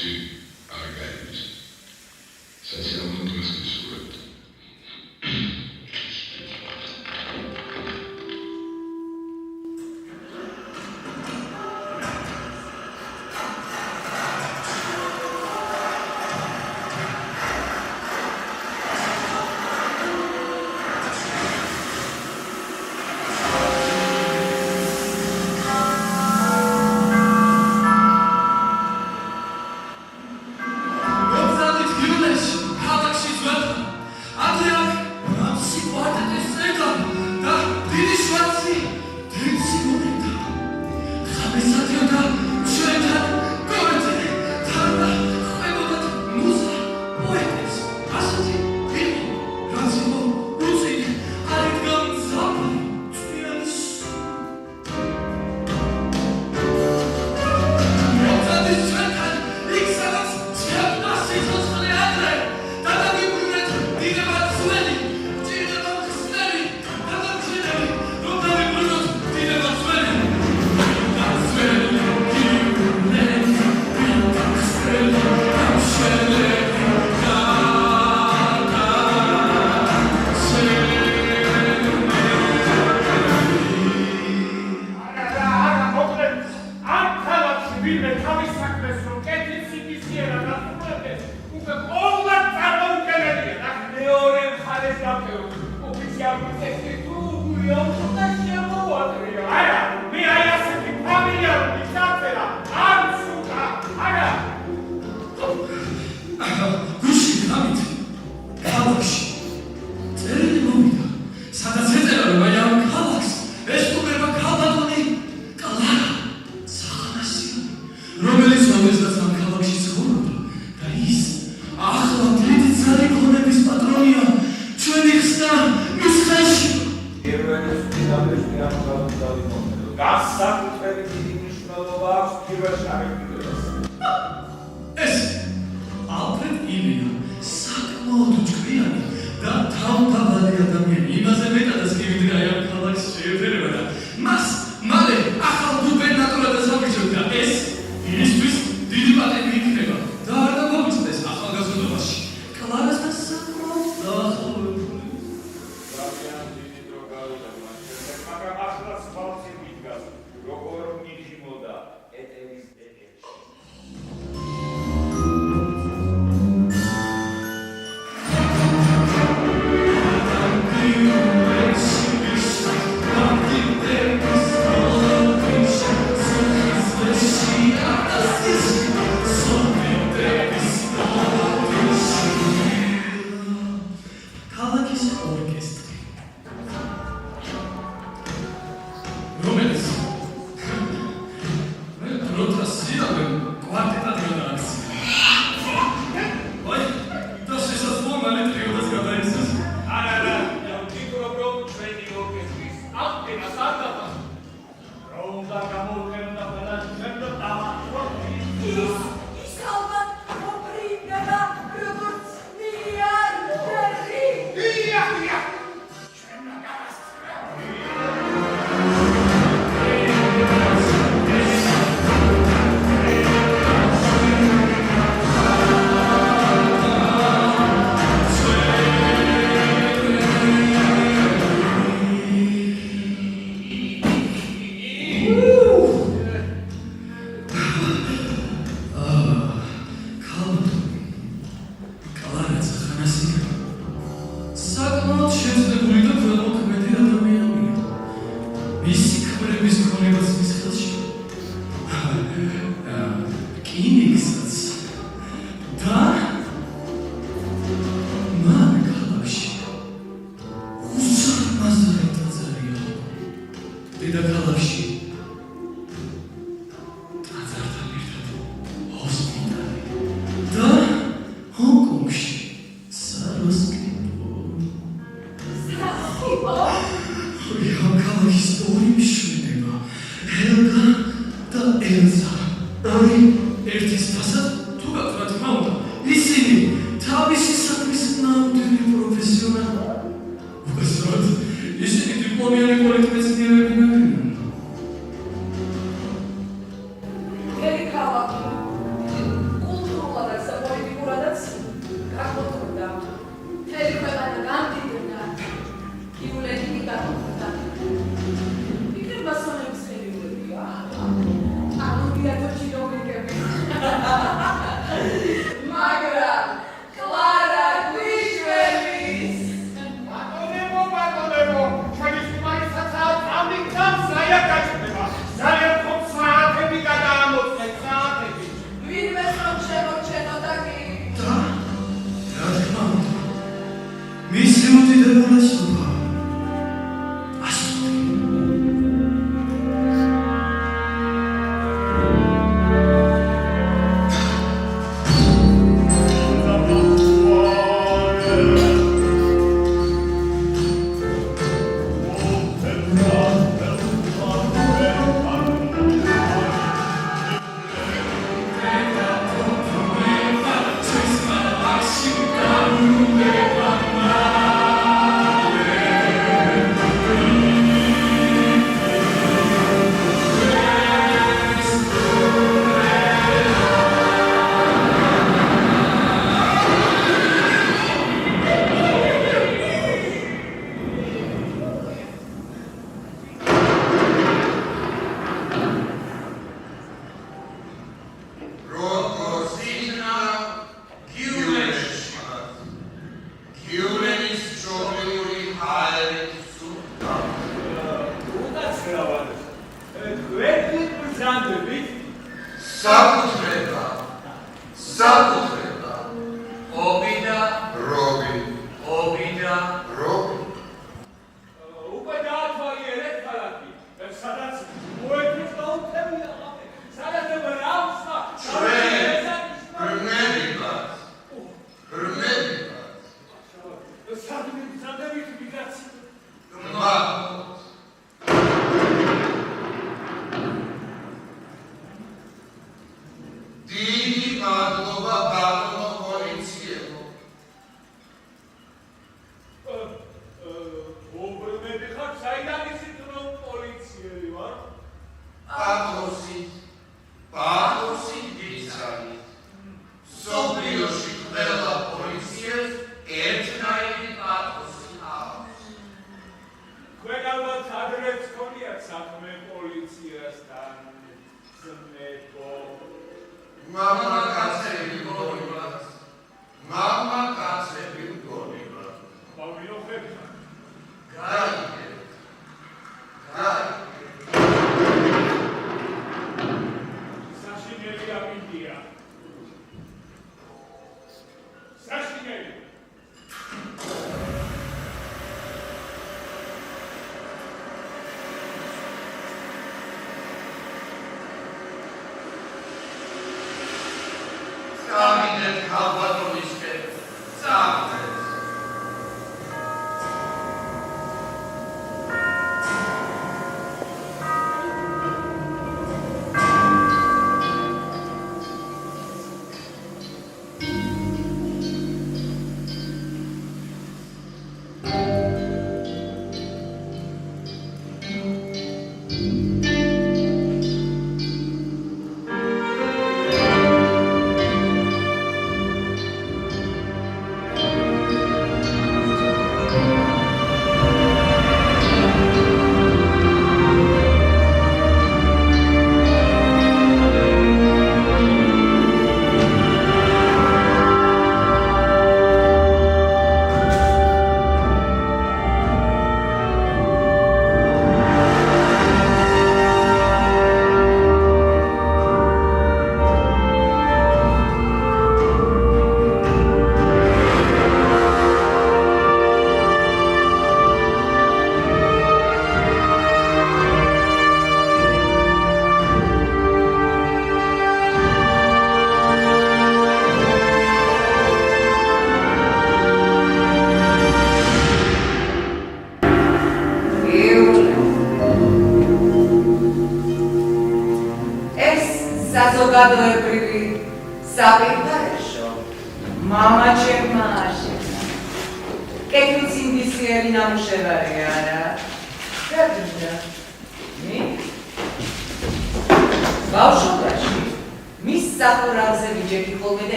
კულტურული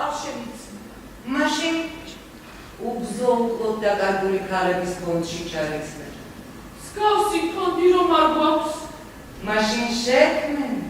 არ შემიცნო. მაშინ უბზო უკლობდა კარგული ქალების ფონდში ჩარიცნე. მსგავსი ფონდი რომ არ გვაქვს. მაშინ შექმენ.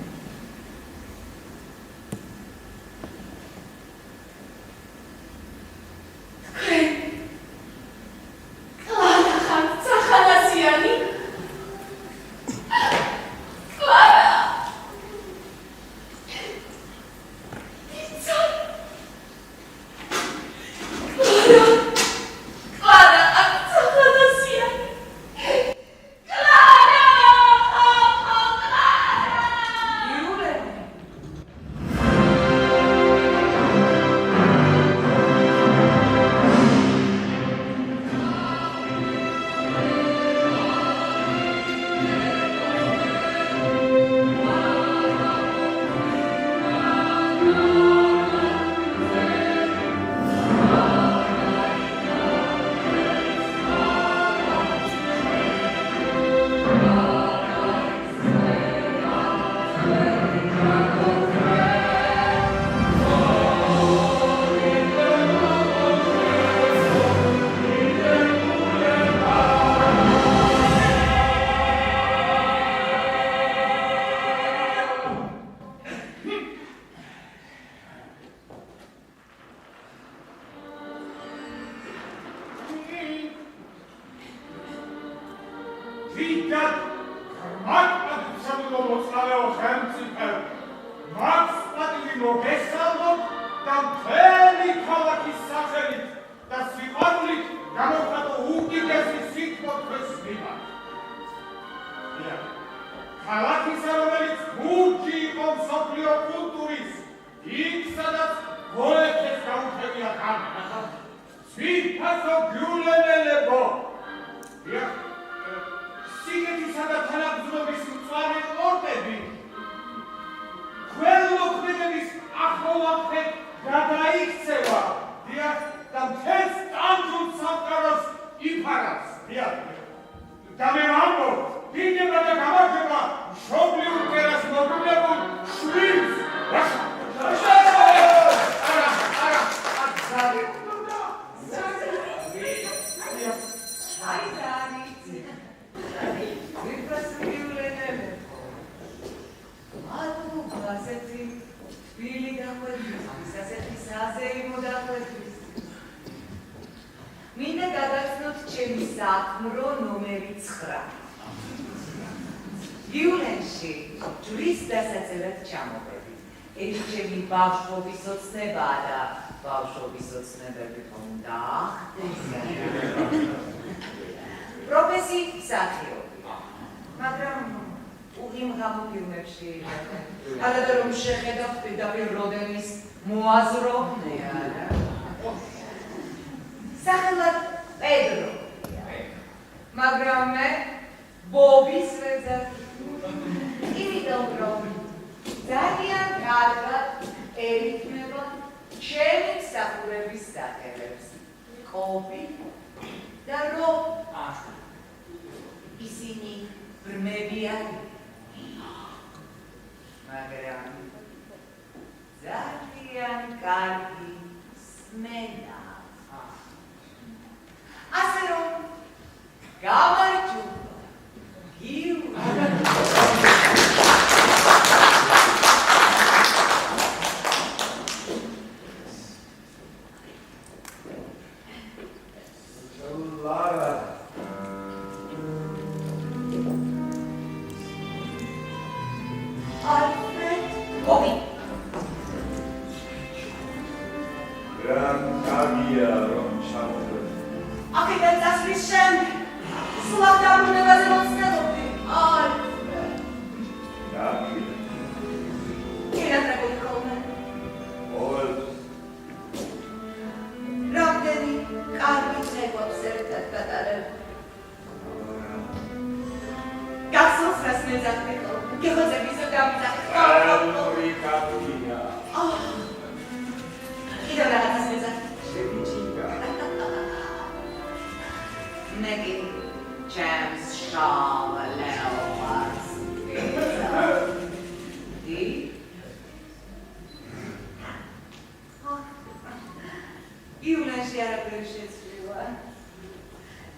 ივლენში არაფერი შეცვლილა.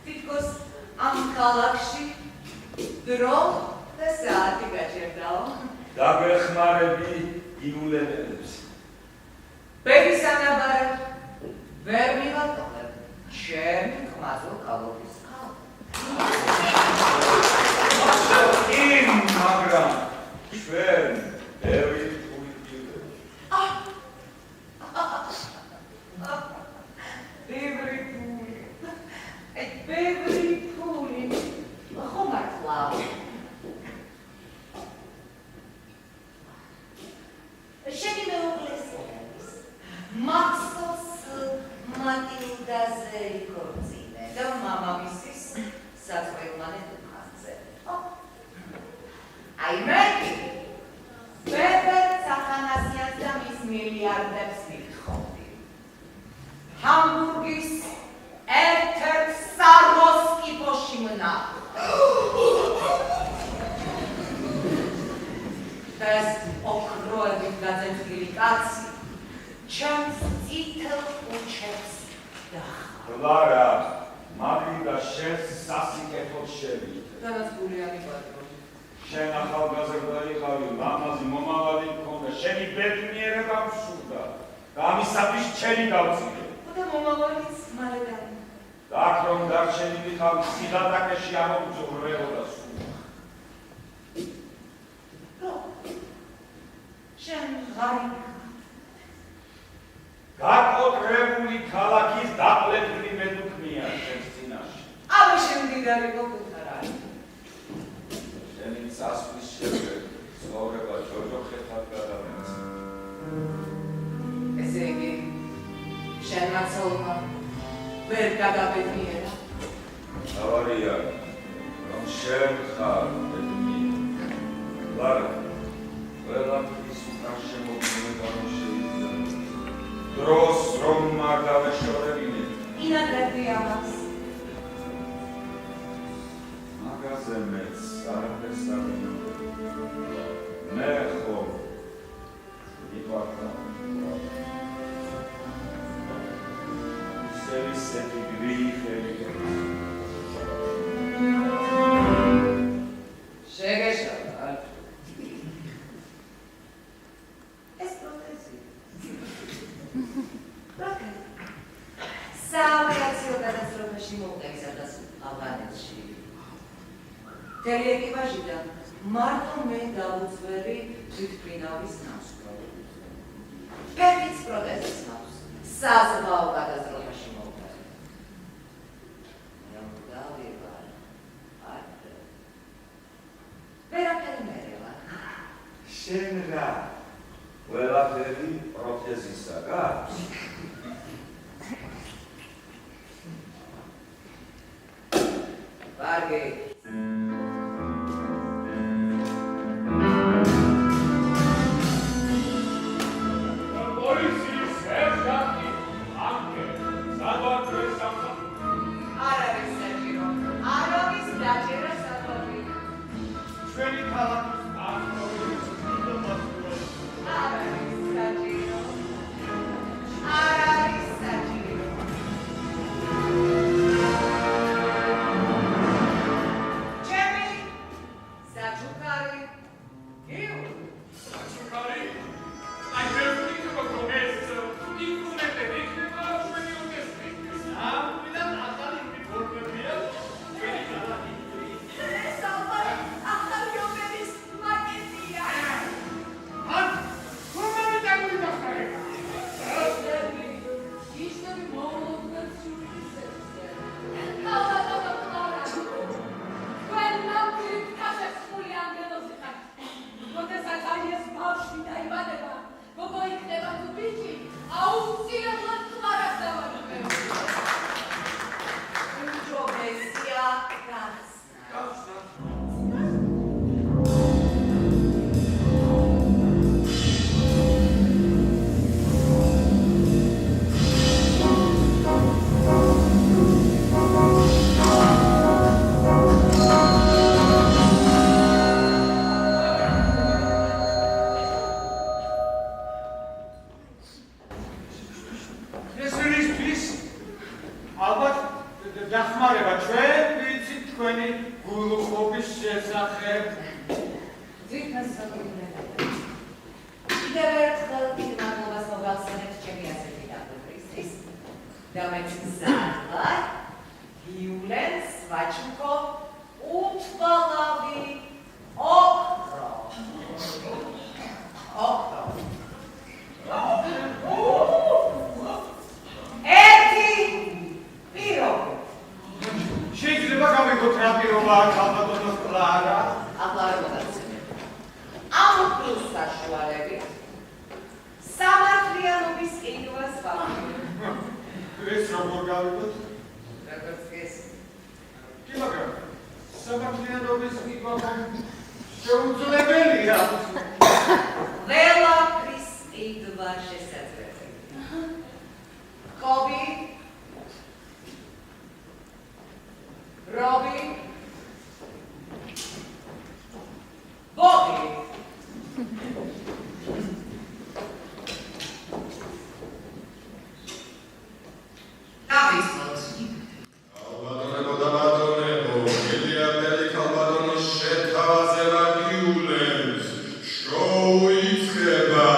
თითქოს ამ ქალაქში დრო და საათი გაჩერდაო. დაგვეხმარები იულენელებს. ბედის ანაბარი ვერ მივატოვებ. ჩემი ყმაწო კალობის ხალხი. იმ მაგრამ ჩვენ ბევრი ფული გივდებით. ბევრი ფული. ხომ არ ხლავ? შენი მეუღლესი არის. მაქსოს მატილდაზე იქორწინე და მამამისის საწყვილმანე დუხანზე. აი მე ბებერც ახანასიანს და მის მილიარდებს მივთხოვდი. ჰამბურგის ერთ-ერთ საროსკიფოში მნახ. ეს ოქროებით გაწეთილი კაცი ჩემს წითელ უჩებს დახა. კლარა, მაგრიდა შენს სასიკეთოდ შევიდე. რაღაც გულიანი პატრონი. შენ ახალგაზრდა იყავი, მამაზი მომავალი მქონდა, შენი ბედნიერება მსურდა და ამისათვის ჩემი დავწირე. და მომავალიც მალე დაიწყო. და აქ რომ დარჩენილი ხავი სიღატაკეში ამოგძღვრებოდა სულ. შენ ღარი გაკოტრებული ქალაქის დაკლებილი მედუქმნია შენს წინაშე. აბა შენ მდიდარი გოგოთარ არის. შენი წასვლის შემდეგ ცხოვრება ჯოჯოხეთად გადამეცა. ესე იგი შენმა ცოლმა ვერ გადაბედნიერა. ავარია, რომ შენ ხარ ბედნიერი. ლარა, ყველაფრის უკან შემოგვიმედანო შეიძლება. დროს რომ არ დავეშორებინე. ინადრები ამას. მაგაზე მეც არაფერს დავინახე. მე ხომ იპართა. სევისები გრიხები. შეგეშალა. ეს პროტეზი. საავიაციო გადასროლაში მოვყევი სადაც ავღანეთში. მთელი ეკიპაჟიდან მარტო მე დავუძვერი თვითმფრინავის ნამსხვრევი. ფერიც პროტეზის მაქვს. საზღვაო გადასროლაში მოვყევი. რომ გავიბარ. არტე. ვერაფერი მერე ვარ. შენ რა? ყველაფერი პროთეზისა გაქვს? ვარგი. პოლიციის სერჟანტი ანკე სადვარდრეს სამსახური. არ არის საჭირო. არ არის დაჭერა საქმე. ჩვენი ქალაქის აზროვნების დიდმოსკოვი. არ არის საჭირო. არ არის საჭირო. ჩემი საჩუქარი გიუ. საჩუქარი? აი ბევრი კომეს ინკუნეტე იქნება ჩვენი ორკესტრი. ამიდან ახალი უნიფორმებია ჩვენი ქალაქი. ეს ახალი ოპერის მაკეტია. ან რომელი დაგვიდახარება? ისები მოულოდნელ სიურპრიზებზე. Quel non criptace spuli angelosi tak. Rotesać jest bałszy da i badeba. Kogo ich nie ma tu bici, a ucile od klara stawarzymy. Uczobesja kasna. ეს რისთვის ალბათ დახმარება ჩვენ ვიცით თქვენი გულუხობის შესახებ. ძვირფას საკუთრებაა. კიდევ ერთხელ დიდი მადლობას მოგახსენებთ ჩემი ასეთი დაბლობისთვის და მეც მზადვარ იულენ სვაჩუკო უთვალავი ოქრო. ერთი პირობი. შეიძლება გავიგოთ რა პირობაა ქალბატონოს კლარა? ამ პლუს საშუალებით სამართლიანობის ყიდვას ვაკეთებ. ეს როგორ გავიგოთ? როგორც ეს კი მაგრამ სამართლიანობის ყიდვა შეუძლებელია. ყველაფრის ყიდვა შესაძლებელია. კობი რობი ბობი დავისმოთ. ალბათონებო და ბატონებო, მილიარდერი ქალბატონის შეთავაზება იულენს, შოუ იწყება.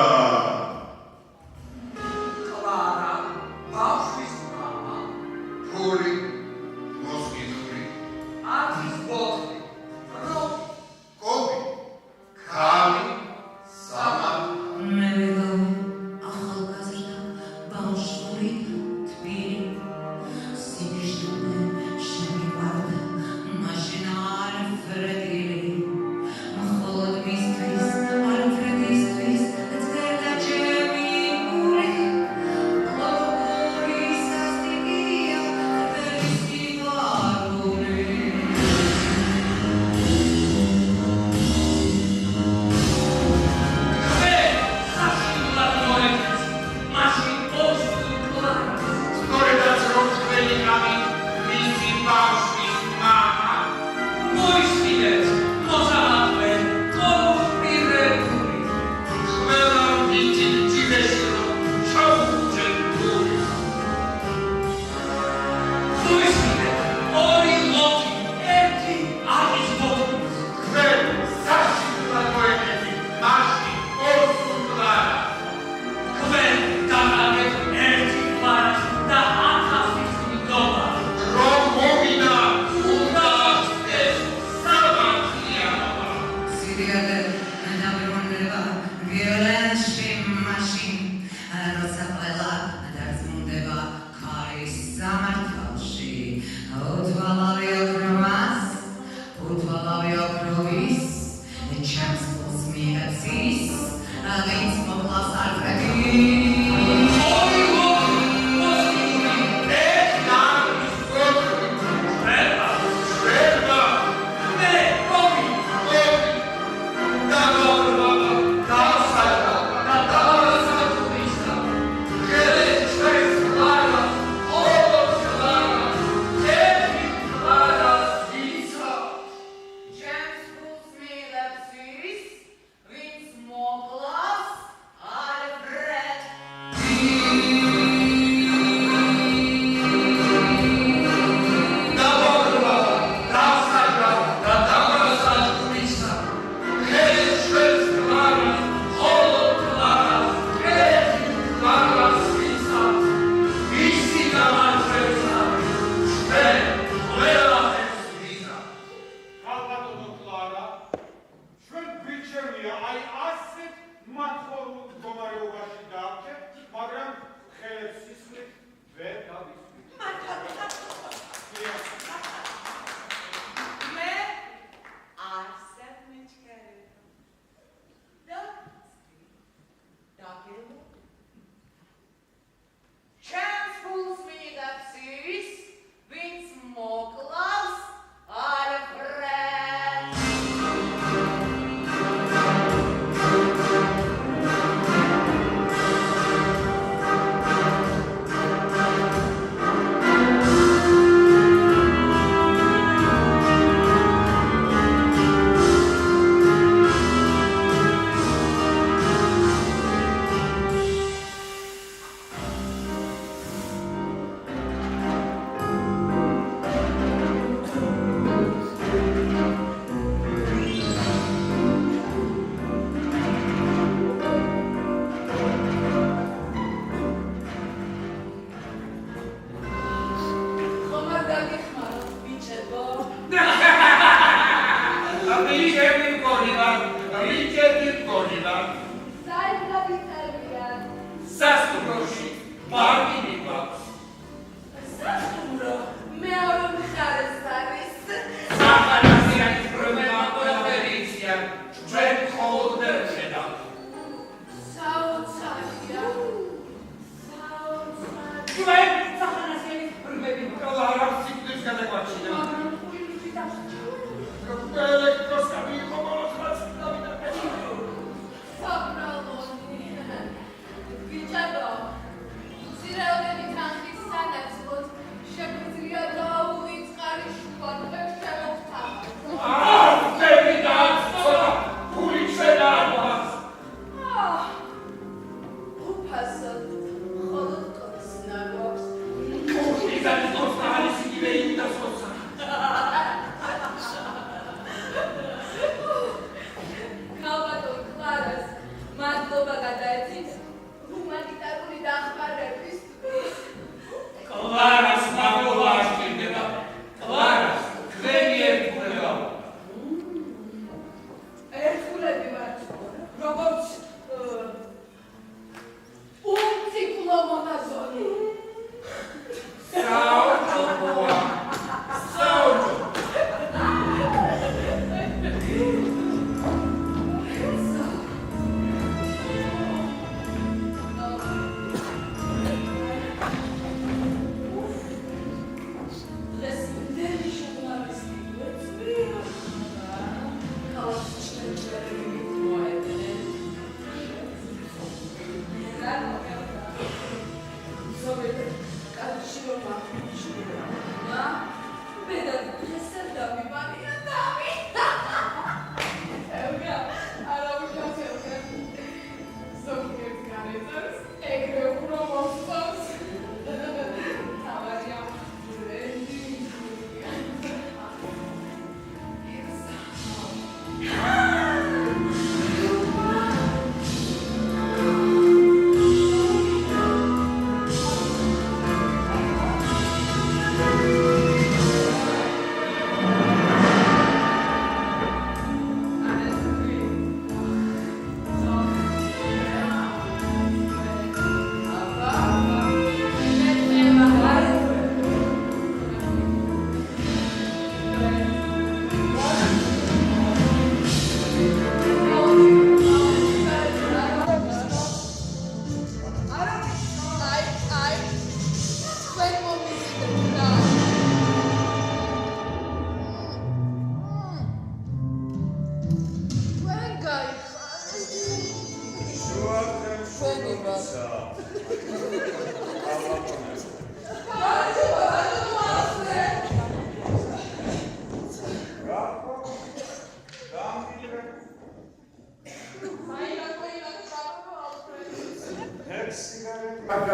ჩვენ სახანასიანის ბრმები ვართ. კლარა სიკვდილს გადაგვაჩინა. მაგრამ ხუილში დასჭირდა. ელექტროსკოპი იყო მონოხრაც დავიდა. საბრალონი. ბიჭადო. სირაოდები თანხის სანაცვლოდ შეგვიძლია დაუვიწყარი შუა დღეს შევხვდეთ. აფები დააცოლა, ფული ჩვენ არ გვაქვს. უფასოდ მხოლოდ კოცნა გვაქვს. ისეთი კოცნა არის იგივე იმიტას კოცნა. ქალბატონ კლარას მადლობა გადაეცით ჰუმანიტარული დახმარებისთვის. კლარას მადლობა აღჭირდება. კლარას თქვენი ერთგულება. ერთგულები ვართ, როგორც უმციკლო მონაზონი. საოცროა. საოცრო. დღეს იმდენი ჟურნალისტი გვეწვია. ქალაქს ჩნეწერები მოედნენ. რა მომეორდა. ზოგადად კაცი რომ აღიჩინა. მე და დღესად დავიბანია დავი. ევგა, არავის ევგა. ზოგიერთ განეწევს, ეგრე უფრო მოსწონს. თავარია ბრენდი.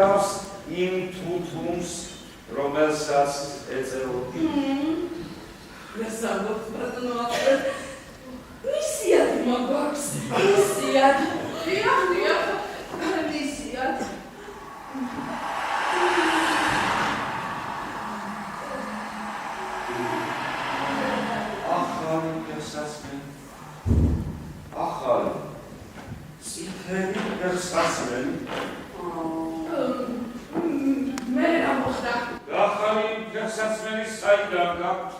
გავს იმ თუთუნს, რომელსაც ეწეოდი. გასაგებთ ბატონო ალფრედ. მისიად მაგვაქვს. მისიად. დიახ, მისიად. ახალი გასასმენი. ახალი. წითელი გასასმენი. მე რა მოხდა? ახალი გასასმენი საიდან გაქვს?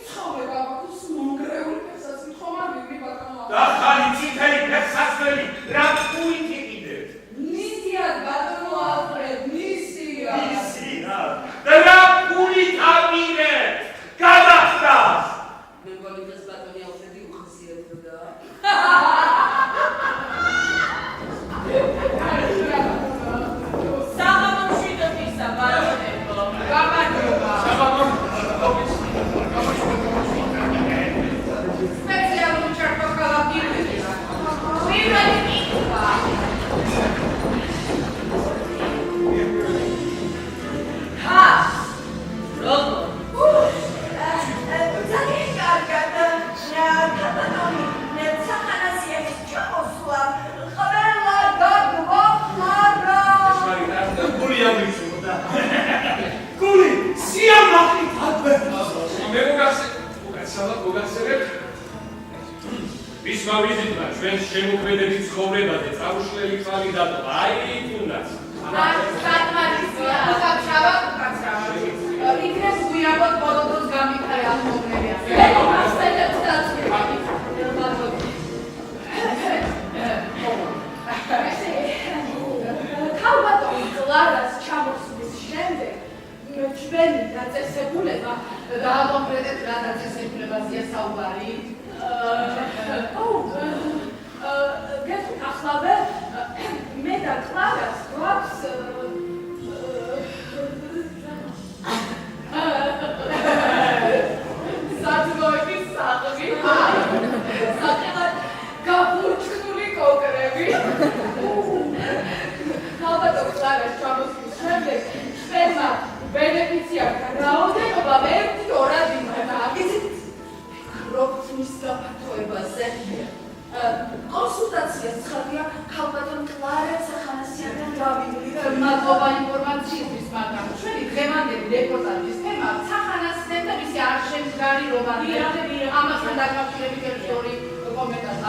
ცხოვრება აქვს მონგრეული გასასმენი ხომარი ბატონო. ახალი წითელი გასასმენი რა პუით იყიდეთ? მისიად ბატონო ალფრედ, მისიად. მისიად. და რა პუით ამირეთ? გადახდას. მეგონი დღეს ბატონი ალფრედი უხასიათდა. მისმა ვიზიტმა ჩვენს შემოქმედებით ცხოვრებაზე წარუშლელი წყალი დატოვა. აი თუნდაც. სათმარისია, გაგშავა, გაგშავა. იქნებ გუიაბოთ ბოლოდოს გამიქრე ალბომები. მასტელებს დაწვია. ქალბატონი კლარა დაწესებულება და კონკრეტად რა დაწესებულებაზეა საუბარი? გეტყვით ახლავე მე და კლარას გვაქვს საწმოების საღები, საკელად გაფურჩხული კოკრები. ალბათ კლარას ჩამოსვლის შემდეგ ჩვენმა ბენეფიციართა რაოდენობა ერთ-ორად იმღება. აკეთეთ ფიქრობთ მის გაფართოებაზე? კონსულტაციას ცხადია ქალბატონ კლარას ახანასიანთან გავიგლით. მადლობა ინფორმაციისთვის, მაგრამ ჩვენი დღევანდელი რეპორტაჟის თემა სახანასთან და მისი არშემდგარი რომანია. ამასთან დაკავშირებით ერთ-ორი კომენტარი.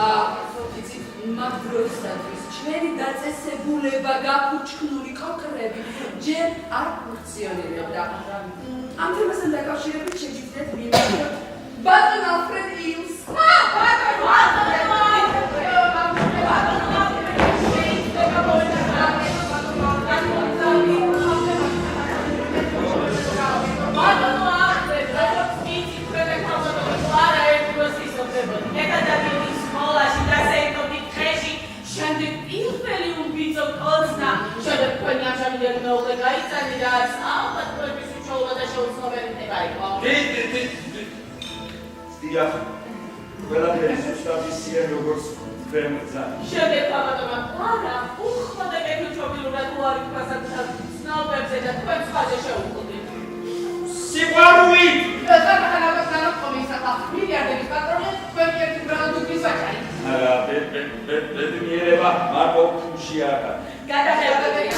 იცით, მათ დროისათვის ჩვენი დაწესებულება გაფურჩხლული კოკრები ჯერ არ ფუნქციონირებდა. ამ თემასთან დაკავშირებით შეგვიძლიათ მივიდეთ ბატონ ალფრედ იულს. დიახ, ყველაფერი ზუსტად ისეა, როგორც ვემბრძა. შემდეგ ბატონმა კლარა უხმოდ ეკეთილჩობილურად უარი თქვასა ცნობებზე და თქვენ სხვაზე შეუყვდით. სიყვარულით! და კომისარმა მილიარდების პატრონი თქვენი ერთი ბრალად უფლის ვაჭარი. არა, ბედნიერება მარტო ფულში არა. გადაღებებია.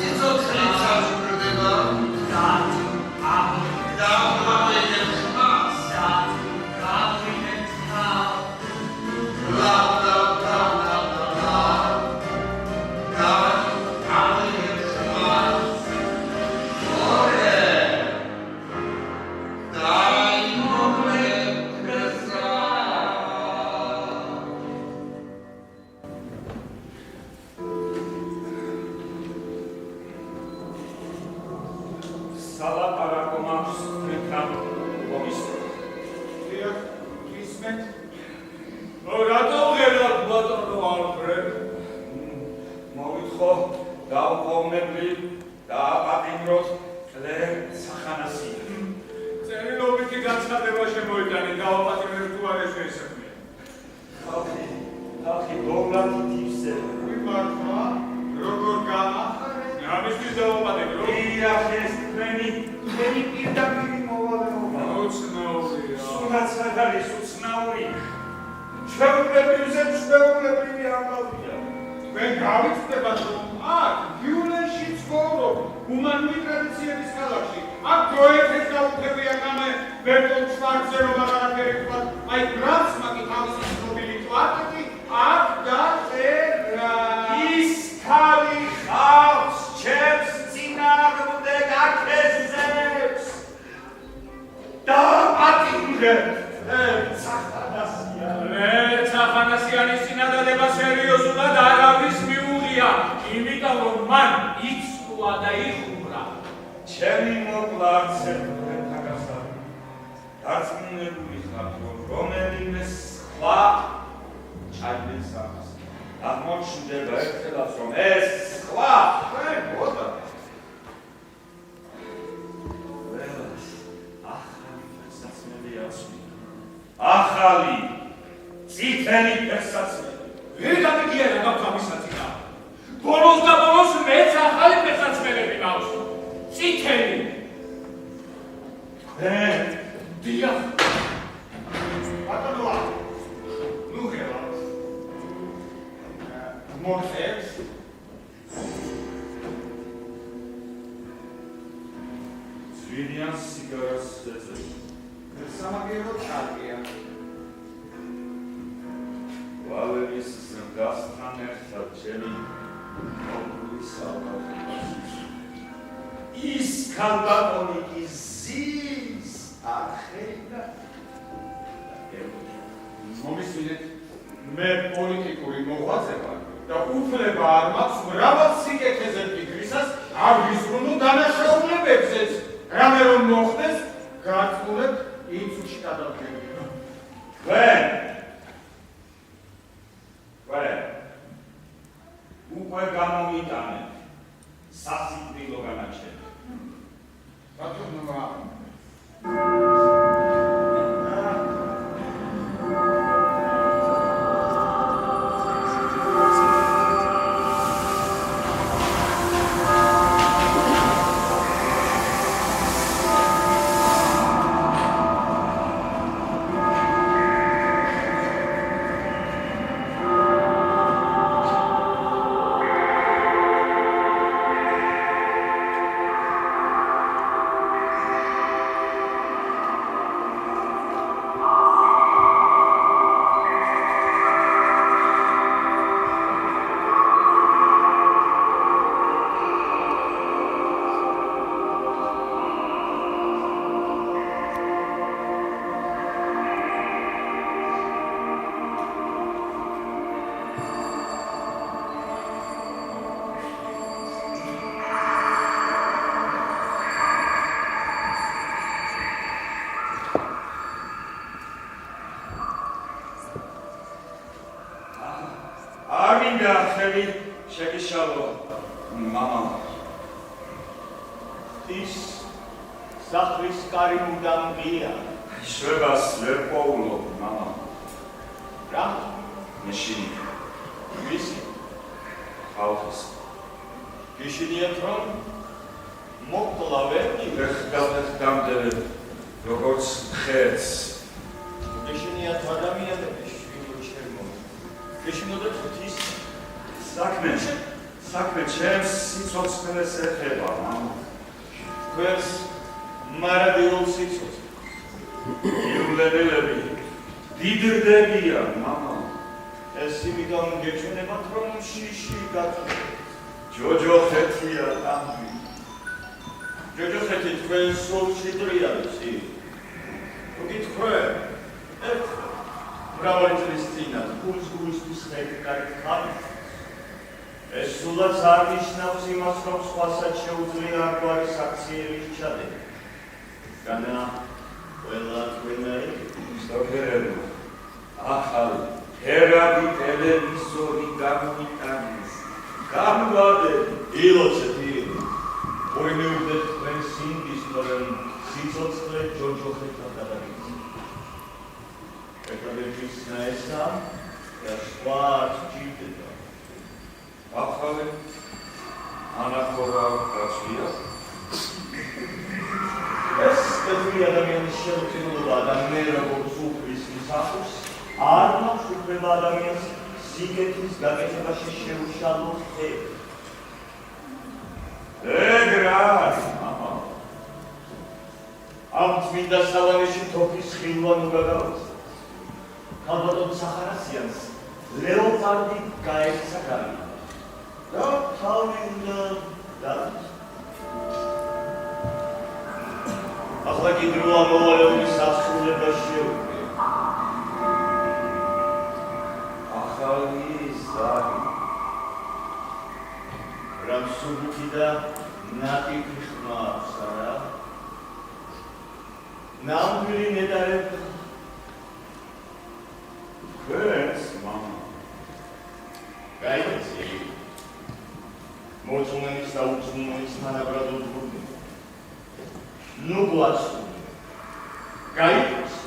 Sitzo სალაპარაკო მაქვს თქვენთან მოგისმენთ. დიახ, გისმენთ. რატო ღერად ბატონო ალფრედ? მოგითხო დაუყოვნებლი და აპატიმროთ კლერ სახანასია. წერილობითი განცხადება შემოიტანე დაუპატიმრებ თუ არ ეს ესმე. ხალხი გოვლად ითივსება. მართლა, როგორ გამახარე? ამისთვის დაუპატიმრო? დიახ, ეს თქვენი პირდაპირი მოვალეობა. უცნაურია. სულაც არ არის უცნაური. ჩვეულებრივზე ჩვეულებრივი ამბავია. თქვენ გავიცნობთ, რომ აქ გიულენში ცხოვრობ, ჰუმანური ტრადიციების ქალაქში. აქ პროექტებს გაუქმებია გამე ბერტოლ შვარცზე რომ აღარაფერი თქვა, აი გრაცმა კი თავისი ცნობილი კვარტეტი აქ დაწერა. ის ქალი ხავს ჩემს წინააღმდეგ აქეზებს. დააპატიმრებ სახანასიანის წინადადება სერიოზულად არავის მიუღია, იმიტომ რომ მან იცვლა და იხურა. ჩემი მოკლა არც ერთგვართან გასაგები. დარწმუნებული ხართ, რომ რომელიმე სხვა ჩაიდეს ამას. აღმოჩნდება ერთხელაც, რომ ეს სხვა ხდებოდა. ყველას ახალი ფერსაცმელი აცვია. ახალი წითელი ფერსაცმელი. ვერ გამიგია რა გაქვს ამის საწინა. ბოლოს და ბოლოს მეც ახალი ფერსაცმელები მაქვს. წითელი. დიახ. ბატონოა, ნუ ღელავ. მოხებს? ძვირიან სიგარას ეწევ. სამაგერო ჩარგია. ვალერის ზრდასთან ერთად ჩემი მოგული სალაპარაკო. ის ქალბატონი კი ზის ახერდა. მომისმინეთ, მე პოლიტიკური მოღვაწე ვარ და უფლება არ მაქვს მრავალ სიკეთეზე ფიქრისას, არ ვიზრუნო დანაშაულებებზეც. რამე რომ მოხდეს, გაწმულებ ინსულტში გადავდგები. თქვენ უკვე გამომიტანეთ სასიკვდილო განაჩენი. ბატონოა, ხელი შეგიშალო მამა. ის სახლის კარი მუდამ ღია. შვებას ვერ პოულობ მამა. რა? მეშინი ვისი? ხალხის. გიშინიათ რომ მოკლავები ხდამდე როგორც ხერს. გიშინიათ ადამიანები შვილო ჩემო. გიშინოდეთ ღვთის საქმე ჩემს სიცოცხლეს ეხება მამა. თქვენს მარადიულ სიცოცხლეს. იულენელები დიდრდებიან მამა. ეს იმიტომ გეჩვენებათ რომ შიში გაწვდით. ჯოჯოხეთია ამბი. ჯოჯოხეთი თქვენ სულში დრიალისი. თუ გითხრენ ერთ მრავალი წლის წინათ გულს გულისთვის ხექკარით ხარით ეს სულაც არ ნიშნავს იმას, რომ სხვასაც შეუძლია არგვარი საქციელის ჩადება. განა ყველა თქვენარი სტოკერებო, ახალი ჰერადი ტელევიზორი გამოიტანეს. გამვადეთ. ილოცეთ, ილოცეთ. მოიმეუბნეთ თქვენ სინდის, რომ სიცოცხლე ჯოჯოხეთთან გადაგიქცევთ. ეკადემიის ნაესა და სხვა ჭირდება. ახალი ანახორა გაცვია. ეს კეთილი ადამიანის შემოწირულობა და მე როგორც უფლის მსახურს არ მაქვს უფლება ადამიანს სიკეთის გაკეთებაში შეუშალოს ხე. ეგრად, მამა. ამ წმინდა სავანეში თოფის ხილვან უგაგავთ. ქალბატონ სახარასიანს ლეოპარდი გაეცა გარდა. და თავი უნდა დაწვა. ახლა კი დროა მოვალეობის სასრულება შეუძლია. ახალი ზარი. რამ სუბუქი და ნატიფი ხმა აქვს, არა? ნამდვილი ნეტარები ქვენს, მამა. გაიცი. მოწმენის და უწმენის თანაბრად უძღვნა. ნუ გვაცნო. გაიცი.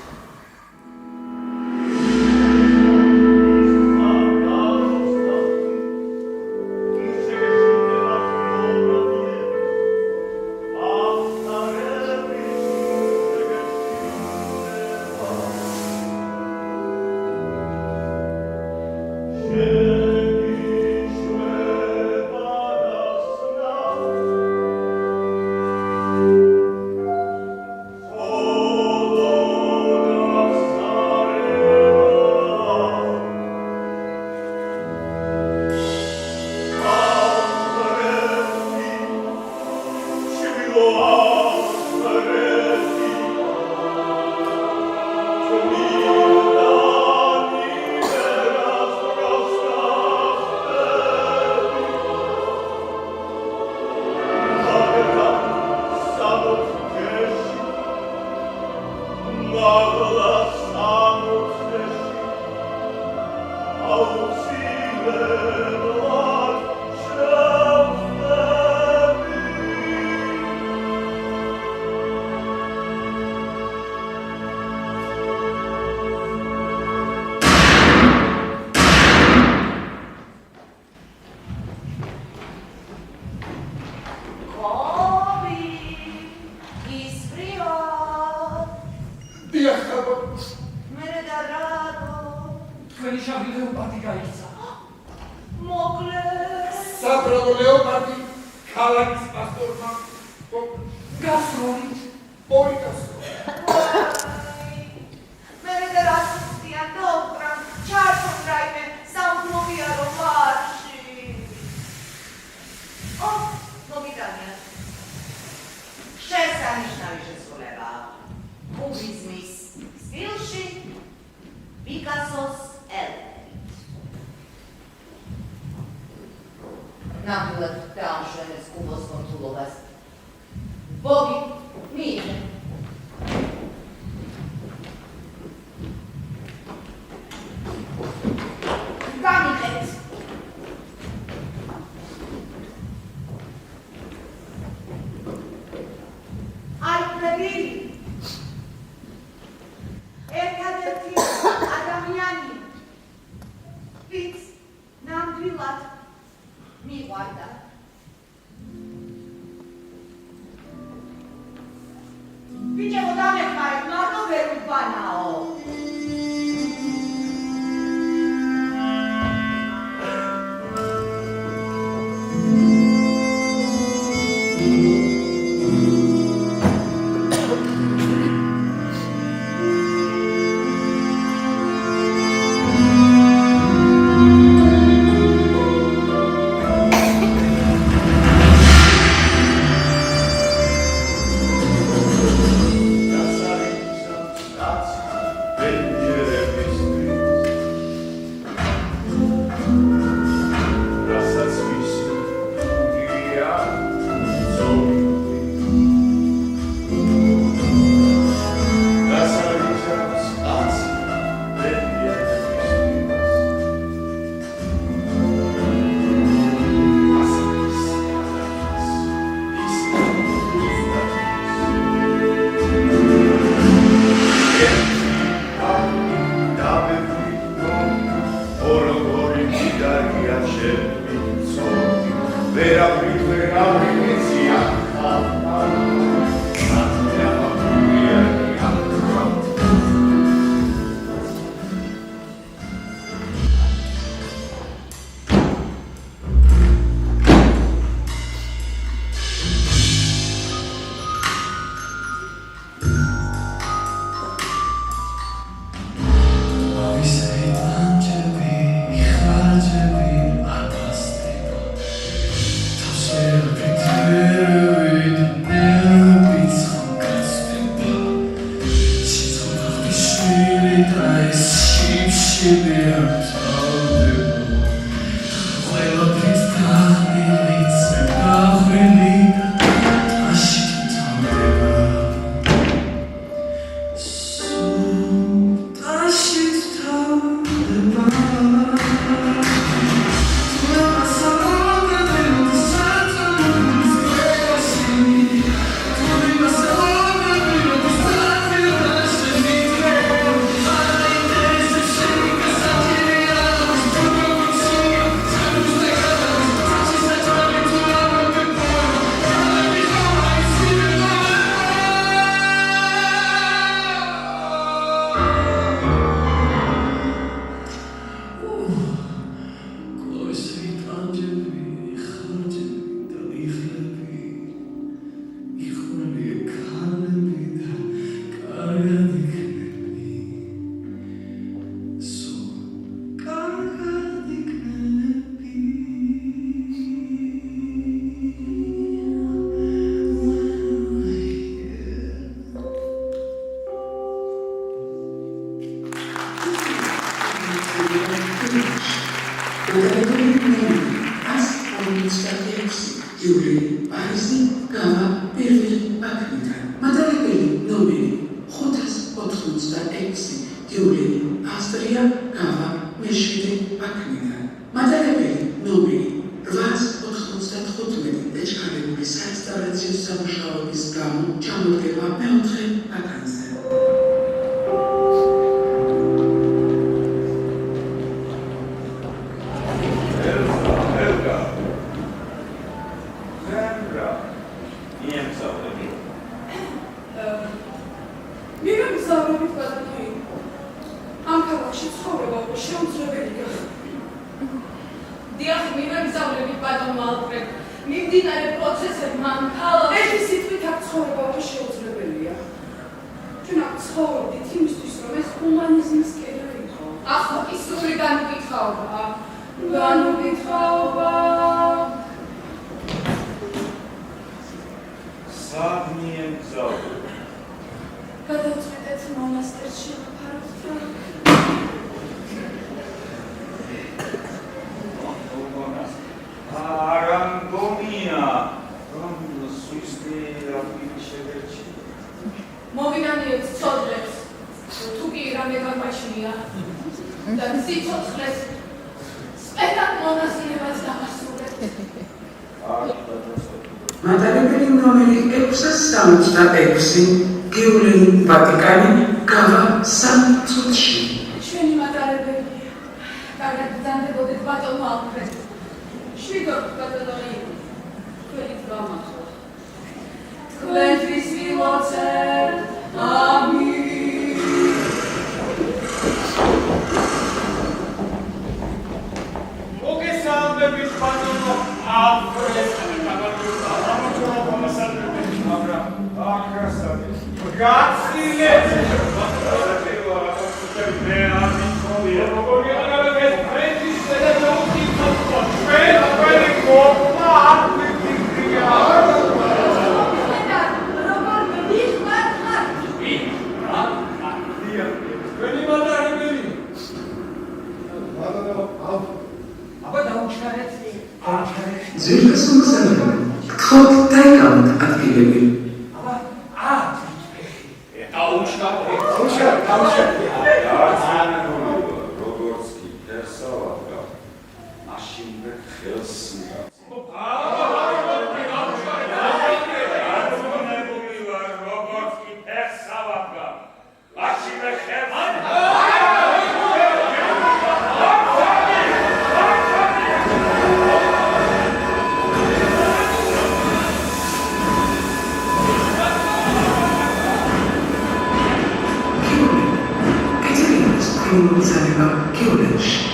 ძირფესო მგზავრები სკოტ დაიკავოთ ადგილები. როგორც კი ფერსავადგა, მაშინვე ხელს მიგაცნო. დარწმუნებული ვარ, როგორც კი ფერსავადგა, მაშინვე ხელს Zarywa kiełlecz.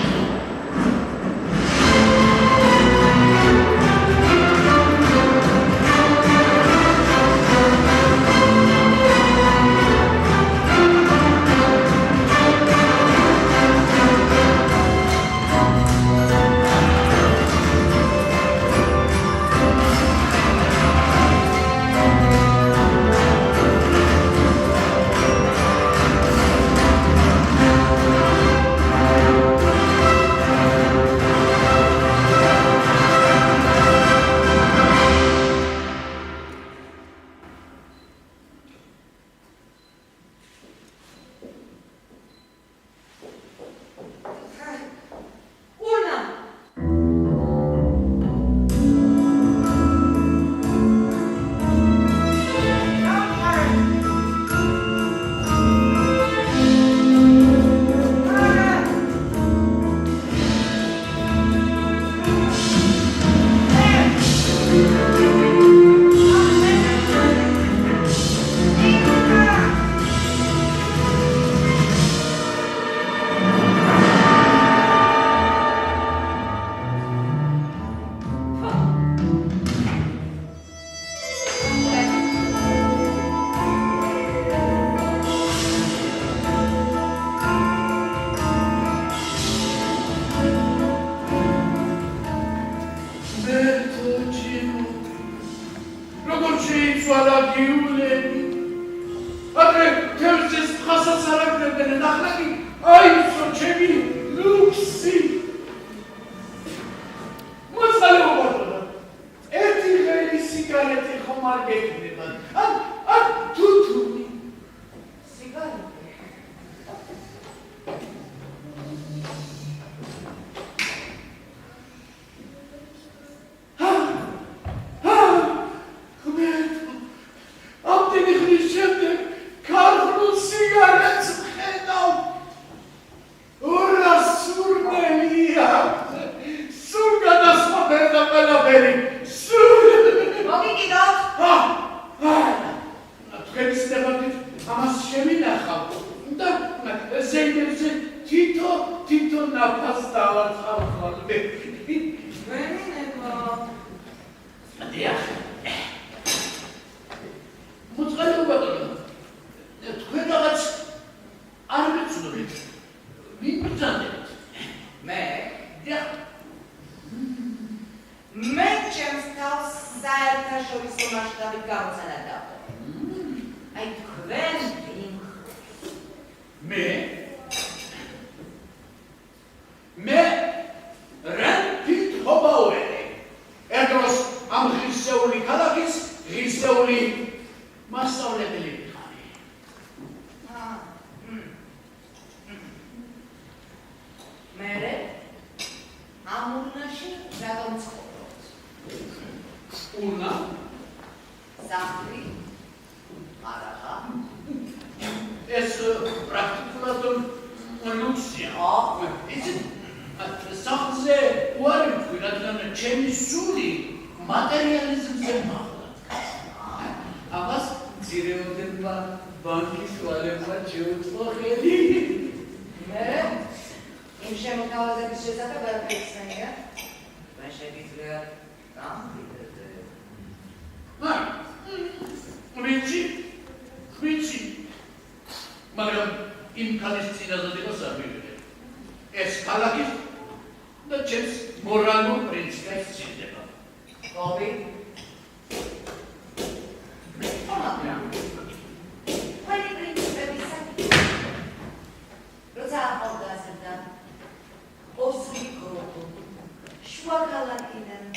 Shwakalatinen,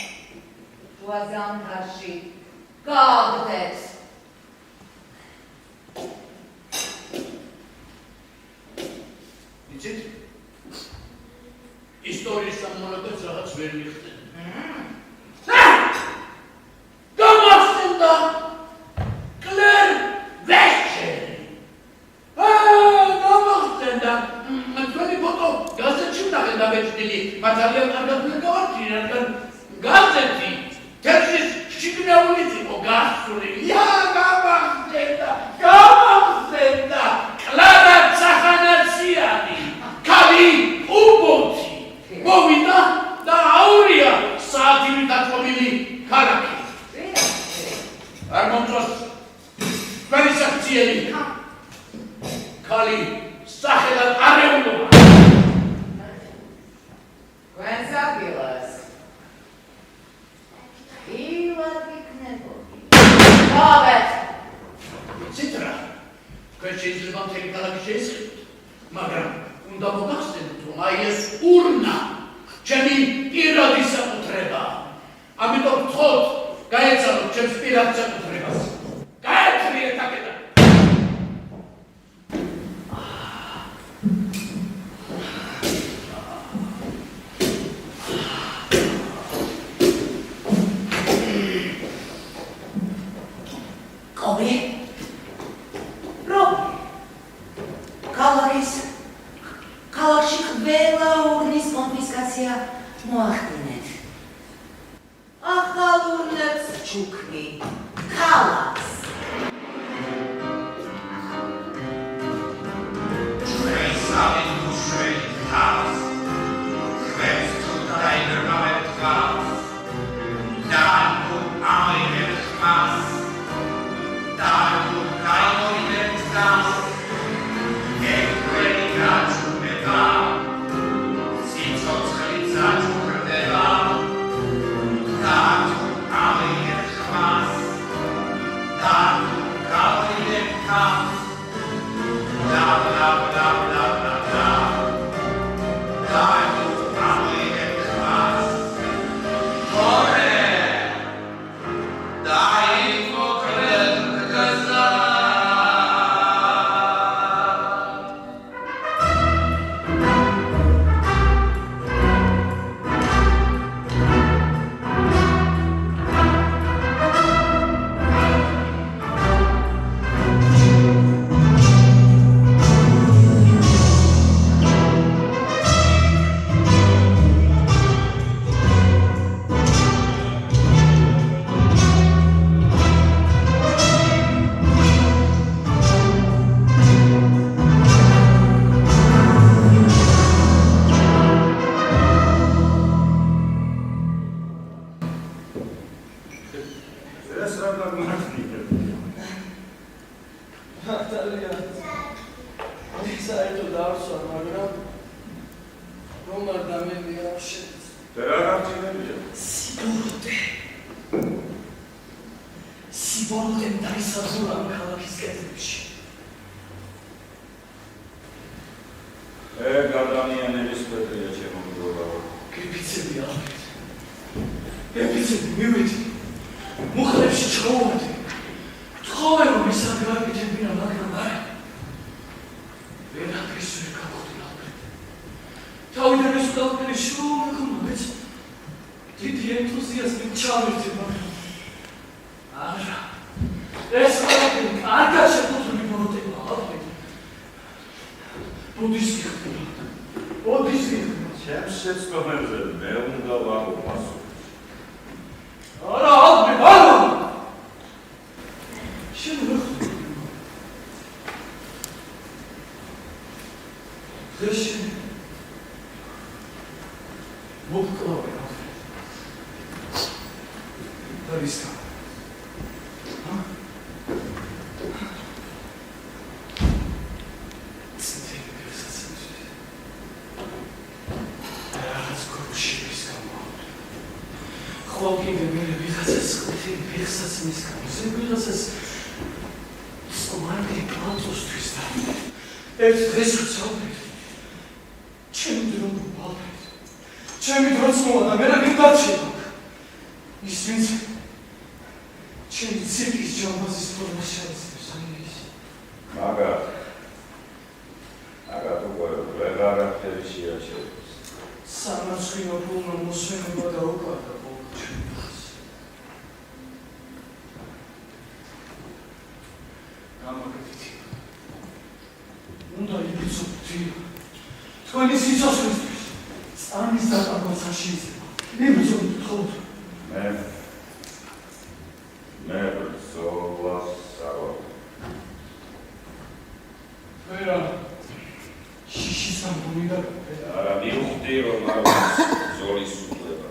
Wazam Hashi, გააგდეთ. იცით? ისტორიის სამმონაკაც რაღაც ვერ მიხდენ. გამახსენდა კლერ ვეშერი. გამახსენდა. თქვენი ფოტო გაზეთში ვნახე დაბეჭდილი. მათ ძალიან კარგად მეგავარდი, რადგან გაზეთი თერგის შიგნეულით იყო გასული. გამახსენდა. კლარა ცახანაციანი. ქალი უბოთი. მოვიდა და აურია საათივით აწყვობილი ქალაქი. არ მომწონს თქვენი საქციელი. ქალი სახელად არეულობა. When's Abilas? Ილად იქნებოდი. გავეთ. ციტრა. თქვენ შეიძლება მთელი ქალაქი შეისხებოთ, მაგრამ უნდა მოგახსენოთ, რომ აი ეს ურნა ჩემი პირადი საკუთრებაა. ამიტომ ვთხოვთ, გაეცალოთ ჩემს პირად საკუთრებას. გაეცლიეთ აქედან. Kobe? Rob? ქალაქში ყველა ურნის კონფისკაცია მოახდინეთ. ახალ ურნებს ჩუქნი, ქალაქს. ჩემი ცირკის ჯამბაზის ფორმა შეიცავს ამის. მაგათ უკვე ვეღარაფერი შეაჩერებს. სამარცხინო ფულმა მოსვენება და უკარდა ყოველ ჩემს. გამოგეთითი. უნდა იბრძოდი. თქვენი სიცოცხლისთვის წამის დაკარგვაც არ შეიძლება. იბრძოდით თხოვთ. მე ბრძოლას ავარ. ვერა შიშის ამბული და არა მივხვდი რომ არის ბრძოლის უფლება.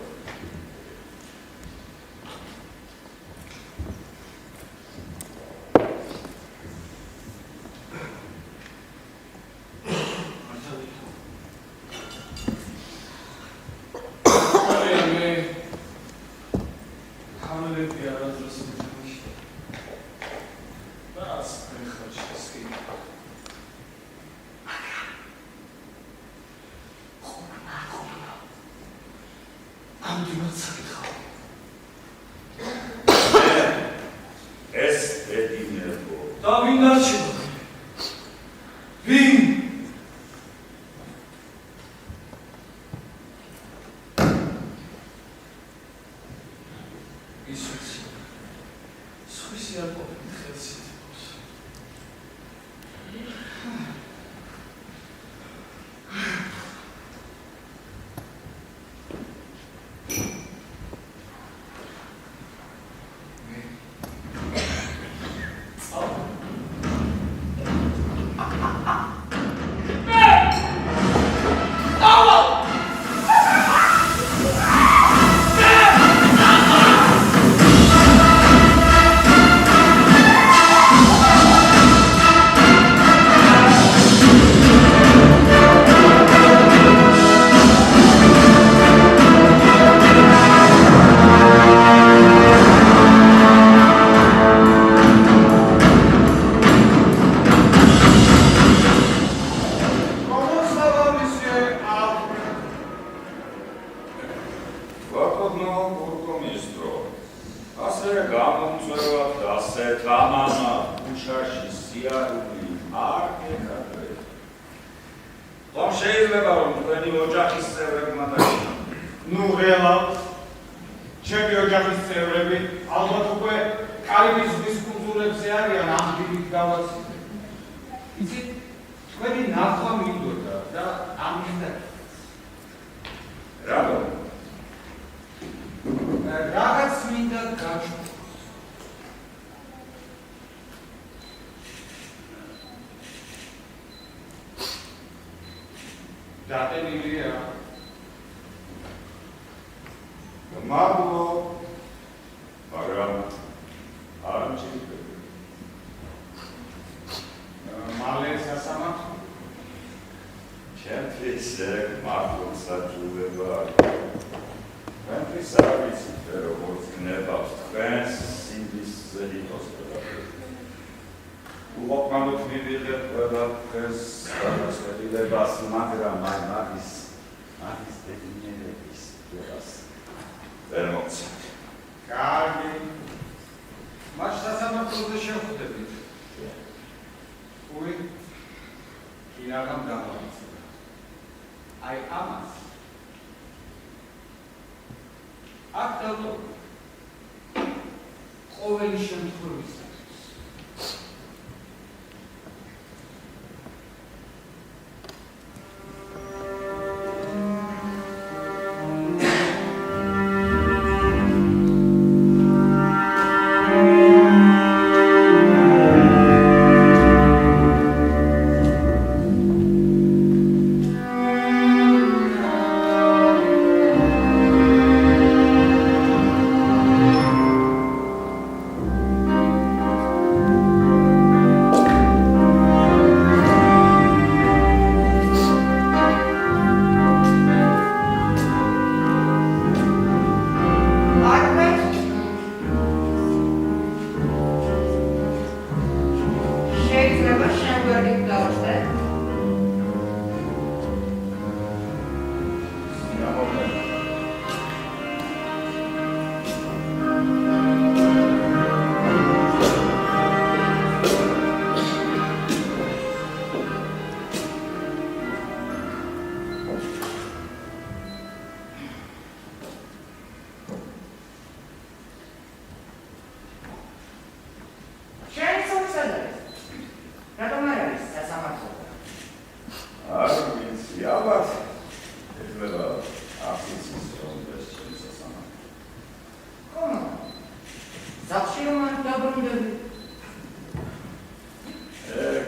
Zawsze mam dobrą dobę.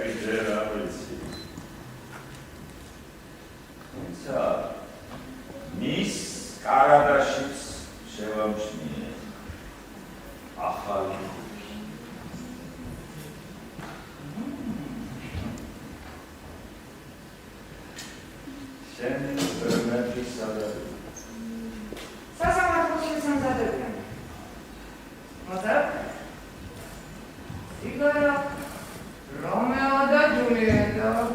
Gdzie rabicy? Co? Mis Karadashic przełącznie. Achali. Sen örnek sadarı. Sasa ma to się zadowolę. No tak? Igora, Romeo da Julieta.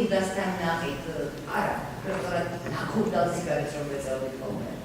Dastan nahit, ara, profesora, nakurda sigaret from the Saudi Homeland.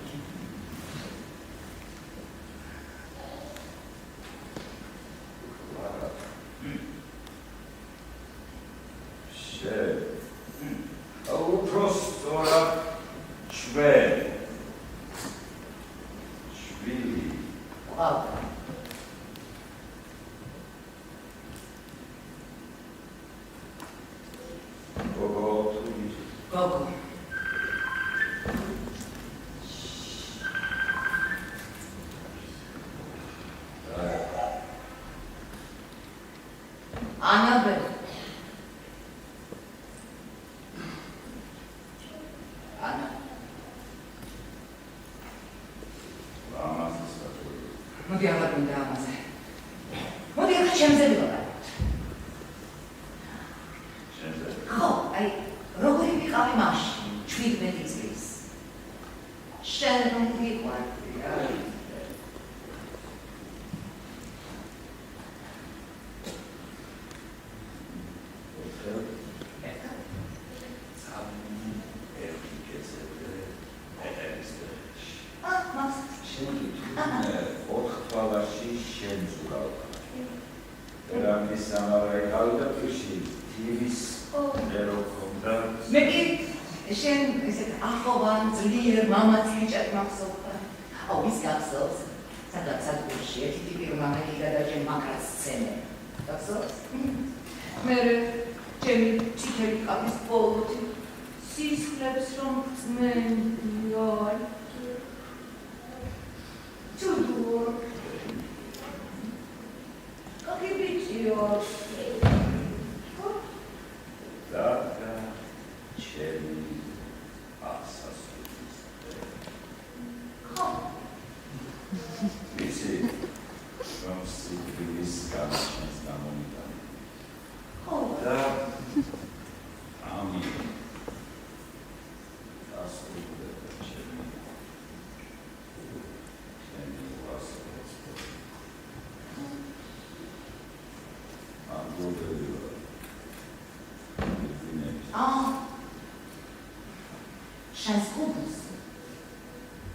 Șanscubus.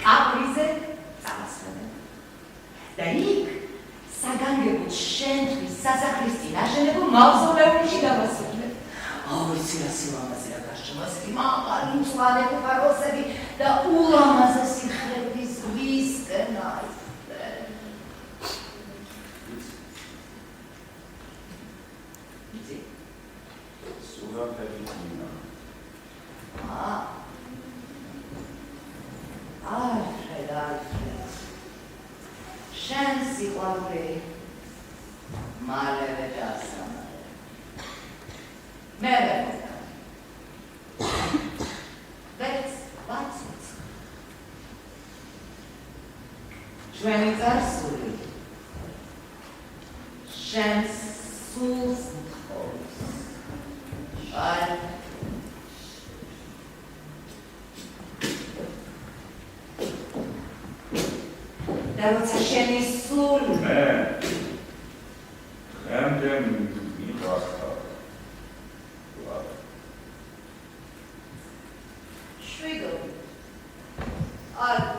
Caprize, țalasănă. Dar ic, s-a gangăgut șentui, s-a Cristina, și ne vom mauzoleul și da văsule. Oi, sila sila mă zila ca și mă schima, alințoane cu carosării, dar ula mă ză si hrevis, viscă, n-ai. Sura Petrina. Alfred. Șansi oare mare vedeasă. Mere. Veți, bați-ți. Șveniți arsului. Șans sus. Al dar o țășeni sul. Hremdem mitrasta. Șuigă. Al.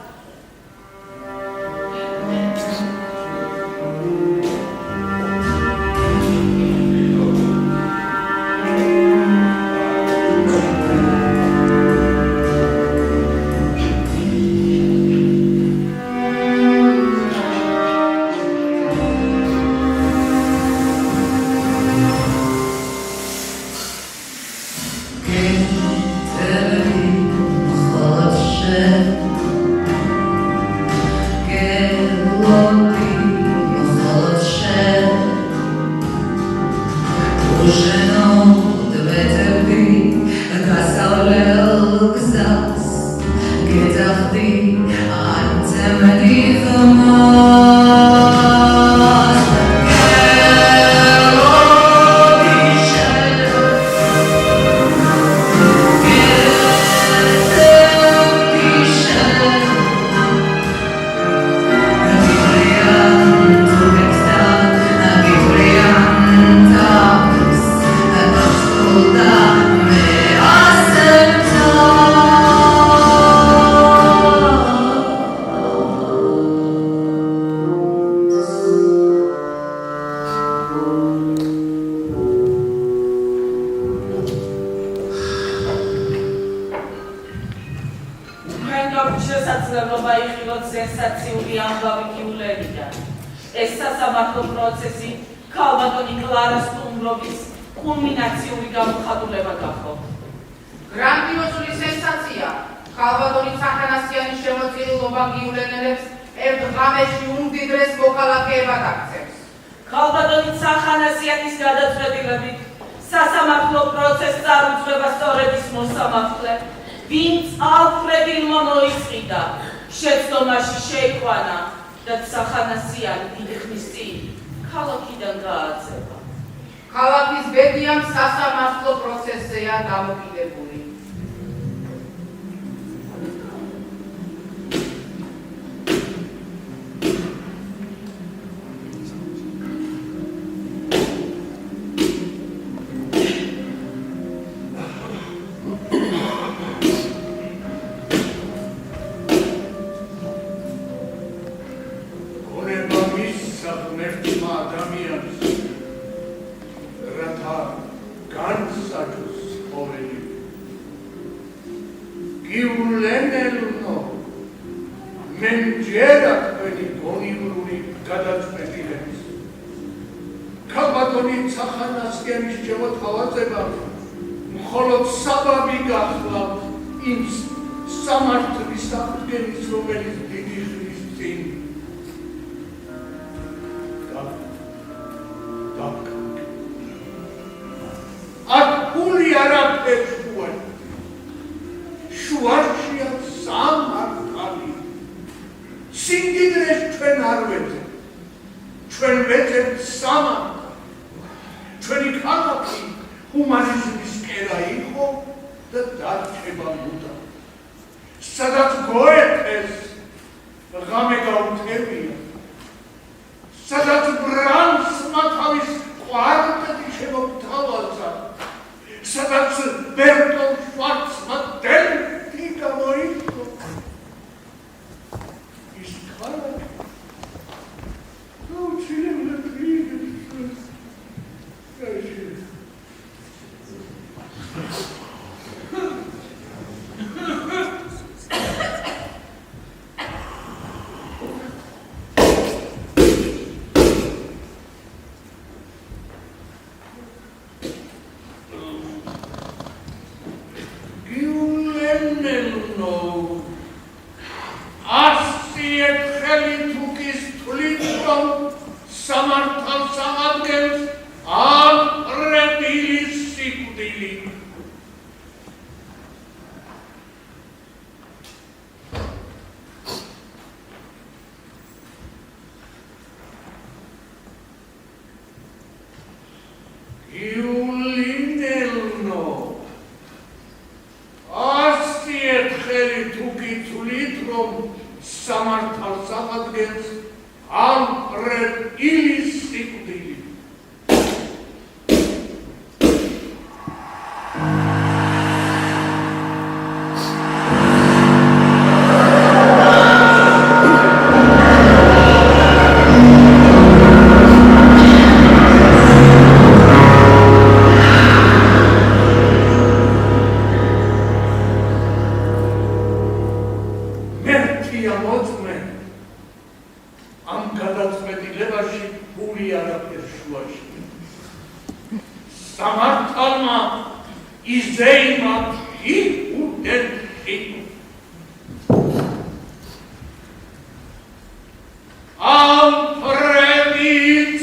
Alfredis,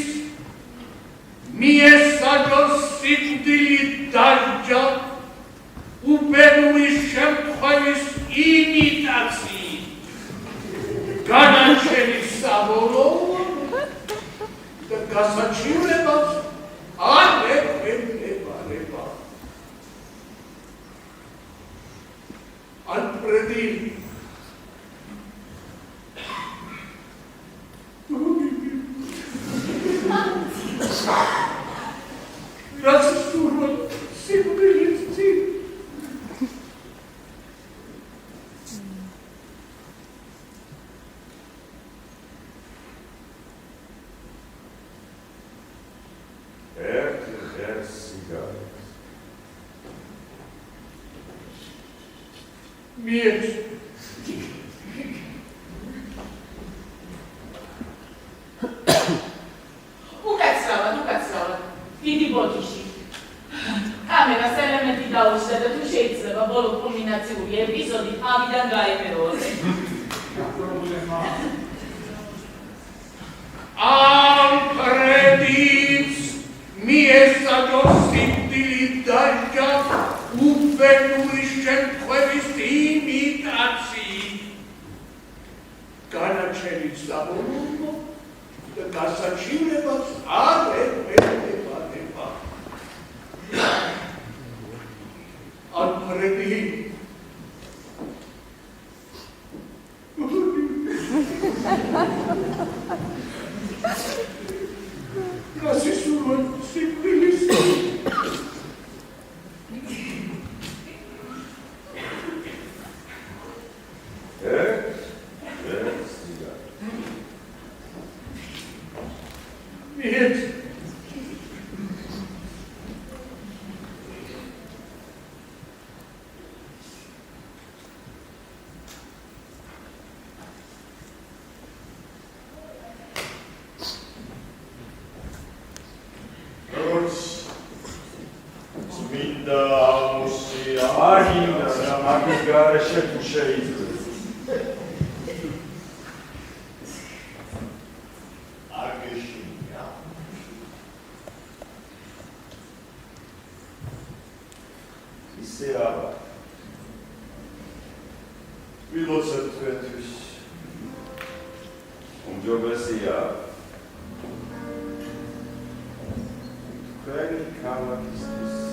mi es საჯოს სიკვდილით დაჯდა უბედური შემთხვევის იმიტაციით, განაჩენის საბოლოოდ და გასაჩივრებას არ ეკვემდებარება. ალფრედი რაც სურვად სიკვდილის წინ ერთ სიგარეტს მიეც უკაცრავად, დიდი ბოთიში. კამერას ელემენტი დაუშვა და თუ შეიძლება ბოლო კულმინაციური ეპიზოდი თავიდან გაემეორე. ალფრედიც მიესაჯოს სიკვდილით დაჯდა უბედური შემთხვევის იმიტაციით, განაჩენის საბოლოოდ და გასაჩივრებას არ ეკვემდებარება. ალფრედი გასისურვებ სიკვდილის ერთ სიგარეტს მიეც წმინდა ამოსია აგინდა და მაგის გარეშე თუ შეიძლება აგეშინია ისე არა ვილოცებ თქვენთვის უმჯობესია თქვენი ქალაქისთვის